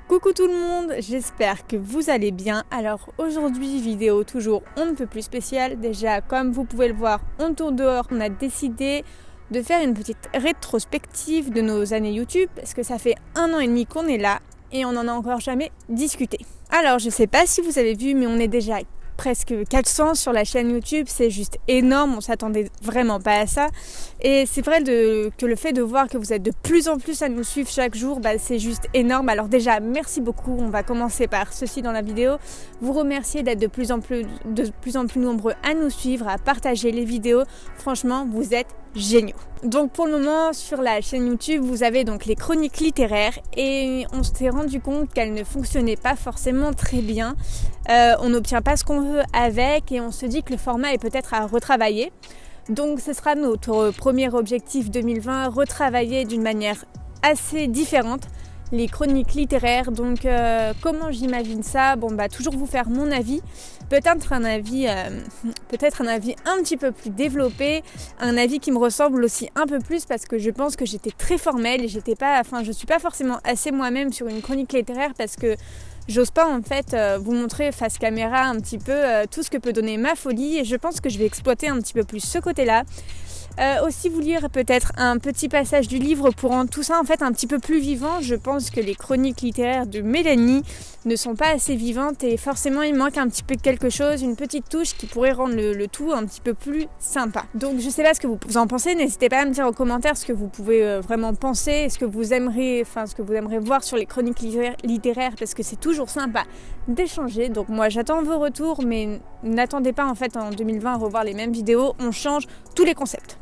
Coucou tout le monde, j'espère que vous allez bien. Alors aujourd'hui, vidéo toujours on ne peut plus spéciale. Déjà, comme vous pouvez le voir, on tourne dehors. On a décidé de faire une petite rétrospective de nos années YouTube parce que ça fait 1 an et demi qu'on est là et on n'en a encore jamais discuté. Alors je sais pas si vous avez vu, mais on est déjà presque 400 sur la chaîne YouTube, c'est juste énorme, on s'attendait vraiment pas à ça. Et c'est vrai que le fait de voir que vous êtes de plus en plus à nous suivre chaque jour, c'est juste énorme. Alors déjà, merci beaucoup, on va commencer par ceci dans la vidéo. Vous remercier d'être de plus en plus nombreux à nous suivre, à partager les vidéos. Franchement, vous êtes géniaux. Donc pour le moment sur la chaîne YouTube vous avez donc les chroniques littéraires et on s'est rendu compte qu'elles ne fonctionnaient pas forcément très bien. On n'obtient pas ce qu'on veut avec et on se dit que le format est peut-être à retravailler. Donc ce sera notre premier objectif 2020, retravailler d'une manière assez différente les chroniques littéraires. Donc comment j'imagine ça? Toujours vous faire mon avis, peut-être un avis un petit peu plus développé, un avis qui me ressemble aussi un peu plus parce que je pense que j'étais très formelle et je suis pas forcément assez moi-même sur une chronique littéraire parce que j'ose pas en fait vous montrer face caméra un petit peu tout ce que peut donner ma folie et je pense que je vais exploiter un petit peu plus ce côté-là. Aussi vous lire peut-être un petit passage du livre pour rendre tout ça en fait un petit peu plus vivant. Je pense que les chroniques littéraires de Mélanie ne sont pas assez vivantes et forcément il manque un petit peu quelque chose, une petite touche qui pourrait rendre le tout un petit peu plus sympa. Donc je sais pas ce que vous en pensez, n'hésitez pas à me dire en commentaire ce que vous pouvez vraiment penser, ce que vous aimeriez voir sur les chroniques littéraires parce que c'est toujours sympa d'échanger. Donc moi j'attends vos retours mais n'attendez pas en fait en 2020 à revoir les mêmes vidéos, on change tous les concepts.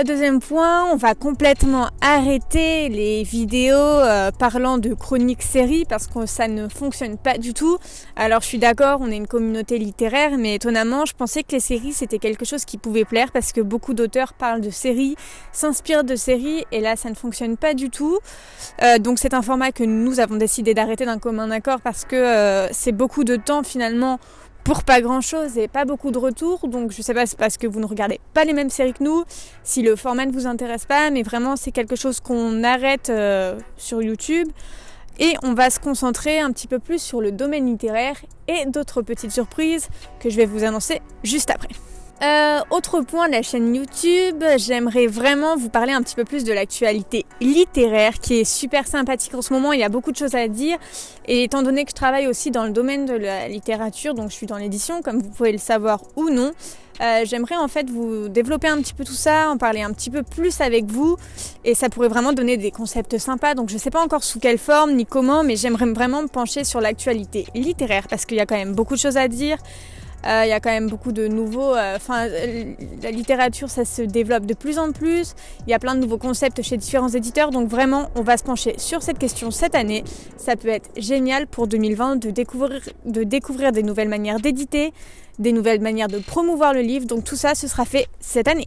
Deuxième point, on va complètement arrêter les vidéos parlant de chroniques séries parce que ça ne fonctionne pas du tout. Alors je suis d'accord, on est une communauté littéraire, mais étonnamment je pensais que les séries c'était quelque chose qui pouvait plaire parce que beaucoup d'auteurs parlent de séries, s'inspirent de séries et là ça ne fonctionne pas du tout. Donc c'est un format que nous avons décidé d'arrêter d'un commun accord parce que c'est beaucoup de temps finalement pour pas grand chose et pas beaucoup de retours, donc je sais pas, c'est parce que vous ne regardez pas les mêmes séries que nous, si le format ne vous intéresse pas, mais vraiment c'est quelque chose qu'on arrête sur YouTube et on va se concentrer un petit peu plus sur le domaine littéraire et d'autres petites surprises que je vais vous annoncer juste après. Autre point de la chaîne YouTube, j'aimerais vraiment vous parler un petit peu plus de l'actualité littéraire qui est super sympathique en ce moment, il y a beaucoup de choses à dire et étant donné que je travaille aussi dans le domaine de la littérature, donc je suis dans l'édition comme vous pouvez le savoir ou non, j'aimerais en fait vous développer un petit peu tout ça, en parler un petit peu plus avec vous et ça pourrait vraiment donner des concepts sympas, donc je sais pas encore sous quelle forme ni comment, mais j'aimerais vraiment me pencher sur l'actualité littéraire parce qu'il y a quand même beaucoup de choses à dire. Il y a quand même beaucoup de nouveaux... la littérature, ça se développe de plus en plus. Il y a plein de nouveaux concepts chez différents éditeurs. Donc vraiment, on va se pencher sur cette question cette année. Ça peut être génial pour 2020 de découvrir des nouvelles manières d'éditer, des nouvelles manières de promouvoir le livre. Donc tout ça, ce sera fait cette année.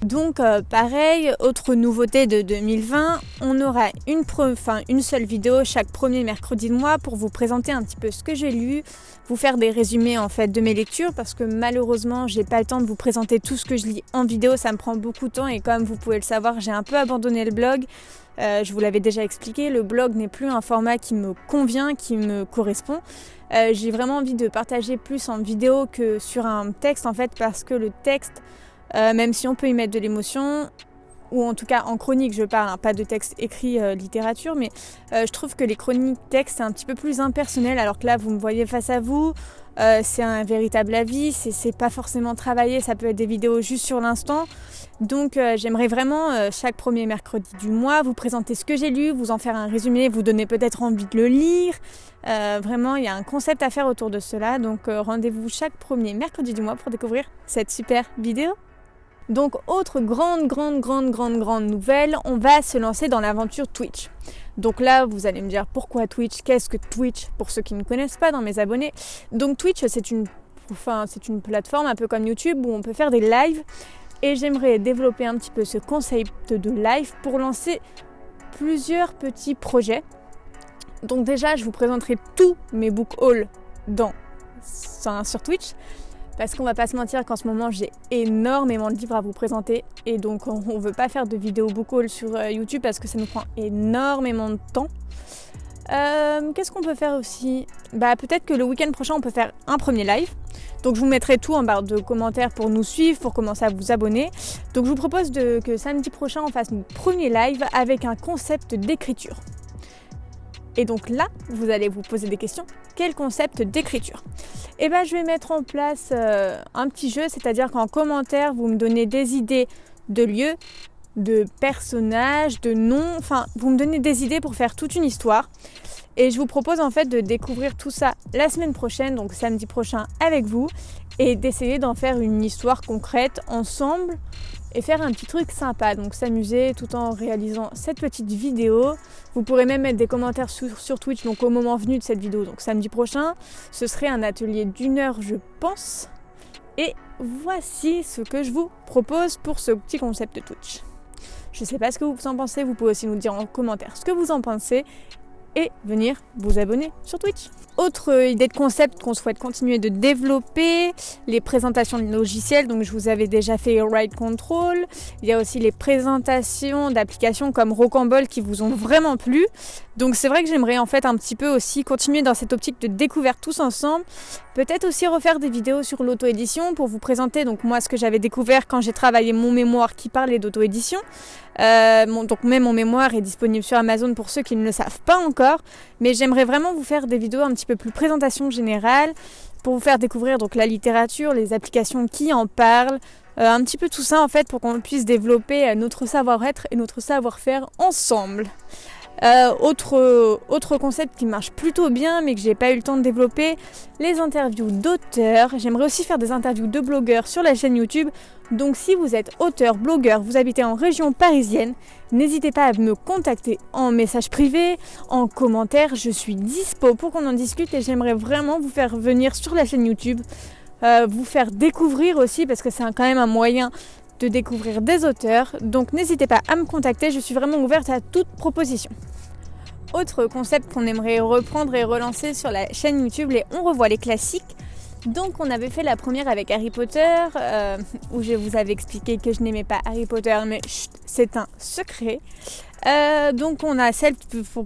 Donc pareil, autre nouveauté de 2020, on aura une seule vidéo chaque premier mercredi de mois pour vous présenter un petit peu ce que j'ai lu, vous faire des résumés en fait de mes lectures parce que malheureusement j'ai pas le temps de vous présenter tout ce que je lis en vidéo, ça me prend beaucoup de temps et comme vous pouvez le savoir j'ai un peu abandonné le blog. Je vous l'avais déjà expliqué, le blog n'est plus un format qui me convient, qui me correspond. J'ai vraiment envie de partager plus en vidéo que sur un texte en fait parce que le texte même si on peut y mettre de l'émotion, ou en tout cas en chronique je parle, pas de texte écrit littérature, mais je trouve que les chroniques textes c'est un petit peu plus impersonnel, alors que là vous me voyez face à vous, c'est un véritable avis, c'est pas forcément travaillé, ça peut être des vidéos juste sur l'instant, donc j'aimerais vraiment chaque premier mercredi du mois vous présenter ce que j'ai lu, vous en faire un résumé, vous donner peut-être envie de le lire, vraiment il y a un concept à faire autour de cela, donc rendez-vous chaque premier mercredi du mois pour découvrir cette super vidéo. Donc autre grande nouvelle, on va se lancer dans l'aventure Twitch. Donc là vous allez me dire pourquoi Twitch, qu'est-ce que Twitch pour ceux qui ne connaissent pas dans mes abonnés. Donc Twitch c'est une plateforme un peu comme YouTube où on peut faire des lives et j'aimerais développer un petit peu ce concept de live pour lancer plusieurs petits projets. Donc déjà je vous présenterai tous mes book hauls sur Twitch. Parce qu'on va pas se mentir qu'en ce moment j'ai énormément de livres à vous présenter et donc on veut pas faire de vidéos book haul sur YouTube parce que ça nous prend énormément de temps. Qu'est-ce qu'on peut faire aussi ? Peut-être que le week-end prochain, on peut faire un premier live. Donc je vous mettrai tout en barre de commentaires pour nous suivre, pour commencer à vous abonner. Donc je vous propose que samedi prochain, on fasse notre premier live avec un concept d'écriture. Et donc là, vous allez vous poser des questions. Quel concept d'écriture ? Je vais mettre en place un petit jeu, c'est-à-dire qu'en commentaire, vous me donnez des idées de lieux, de personnages, de noms, enfin, vous me donnez des idées pour faire toute une histoire. Et je vous propose en fait de découvrir tout ça la semaine prochaine, donc samedi prochain avec vous, et d'essayer d'en faire une histoire concrète ensemble et faire un petit truc sympa, donc s'amuser tout en réalisant cette petite vidéo. Vous pourrez même mettre des commentaires sur Twitch, donc au moment venu de cette vidéo, donc samedi prochain. Ce serait un atelier d'1 heure, je pense. Et voici ce que je vous propose pour ce petit concept de Twitch. Je ne sais pas ce que vous en pensez, vous pouvez aussi nous dire en commentaire ce que vous en pensez et venir vous abonner sur Twitch. Autre idée de concept qu'on souhaite continuer de développer, les présentations de logiciels. Donc je vous avais déjà fait Ride Control. Il y a aussi les présentations d'applications comme Rocambole qui vous ont vraiment plu. Donc c'est vrai que j'aimerais en fait un petit peu aussi continuer dans cette optique de découverte tous ensemble. Peut-être aussi refaire des vidéos sur l'auto-édition pour vous présenter donc moi ce que j'avais découvert quand j'ai travaillé mon mémoire qui parlait d'auto-édition. Donc même mon mémoire est disponible sur Amazon pour ceux qui ne le savent pas encore. Mais j'aimerais vraiment vous faire des vidéos un petit peu plus présentation générale pour vous faire découvrir donc la littérature, les applications qui en parlent, un petit peu tout ça en fait pour qu'on puisse développer notre savoir-être et notre savoir-faire ensemble. Autre concept qui marche plutôt bien mais que j'ai pas eu le temps de développer, les interviews d'auteurs. J'aimerais aussi faire des interviews de blogueurs sur la chaîne YouTube. Donc si vous êtes auteur, blogueur, vous habitez en région parisienne, n'hésitez pas à me contacter en message privé, en commentaire. Je suis dispo pour qu'on en discute et j'aimerais vraiment vous faire venir sur la chaîne YouTube, vous faire découvrir aussi parce que c'est quand même un moyen de découvrir des auteurs. Donc n'hésitez pas à me contacter, je suis vraiment ouverte à toute proposition. Autre concept qu'on aimerait reprendre et relancer sur la chaîne YouTube, On revoit les classiques. Donc on avait fait la première avec Harry Potter, où je vous avais expliqué que je n'aimais pas Harry Potter, mais c'est un secret. Donc on a celle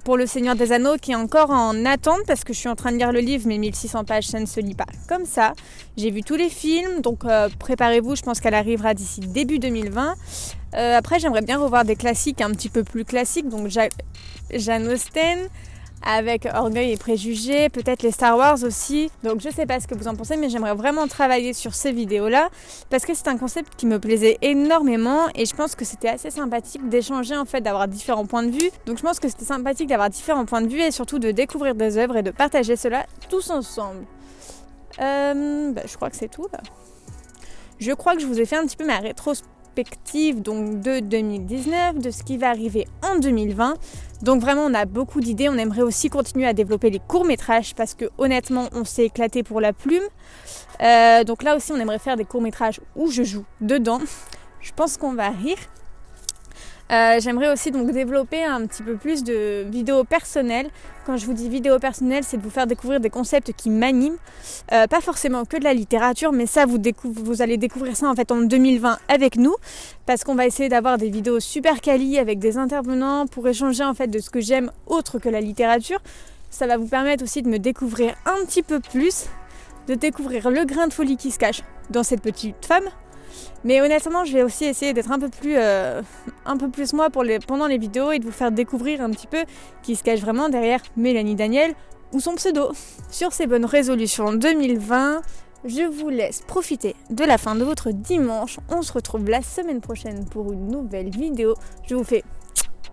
pour le Seigneur des Anneaux qui est encore en attente parce que je suis en train de lire le livre, mais 1600 pages ça ne se lit pas comme ça. J'ai vu tous les films, donc préparez-vous, je pense qu'elle arrivera d'ici début 2020. Après j'aimerais bien revoir des classiques un petit peu plus classiques, donc Jane Austen avec Orgueil et Préjugés, peut-être les Star Wars aussi. Donc je sais pas ce que vous en pensez, mais j'aimerais vraiment travailler sur ces vidéos-là parce que c'est un concept qui me plaisait énormément et je pense que c'était assez sympathique d'échanger en fait, d'avoir différents points de vue. Donc je pense que c'était sympathique d'avoir différents points de vue et surtout de découvrir des œuvres et de partager cela tous ensemble. Je crois que c'est tout là. Je crois que je vous ai fait un petit peu ma rétrospective donc de 2019, de ce qui va arriver en 2020. Donc vraiment on a beaucoup d'idées, on aimerait aussi continuer à développer les courts-métrages parce que honnêtement on s'est éclaté pour la plume. Donc là aussi on aimerait faire des courts-métrages où je joue dedans. Je pense qu'on va rire. J'aimerais aussi donc développer un petit peu plus de vidéos personnelles. Quand je vous dis vidéos personnelles, c'est de vous faire découvrir des concepts qui m'animent. Pas forcément que de la littérature, mais ça vous allez découvrir ça en fait en 2020 avec nous. Parce qu'on va essayer d'avoir des vidéos super quali avec des intervenants pour échanger en fait de ce que j'aime autre que la littérature. Ça va vous permettre aussi de me découvrir un petit peu plus, de découvrir le grain de folie qui se cache dans cette petite femme. Mais honnêtement, je vais aussi essayer d'être un peu plus moi pendant les vidéos et de vous faire découvrir un petit peu qui se cache vraiment derrière Mélanie Daniel ou son pseudo. Sur ces bonnes résolutions 2020, je vous laisse profiter de la fin de votre dimanche. On se retrouve la semaine prochaine pour une nouvelle vidéo. Je vous fais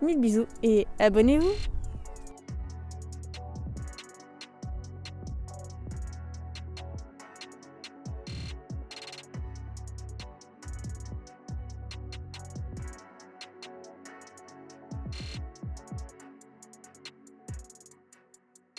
1000 bisous et abonnez-vous.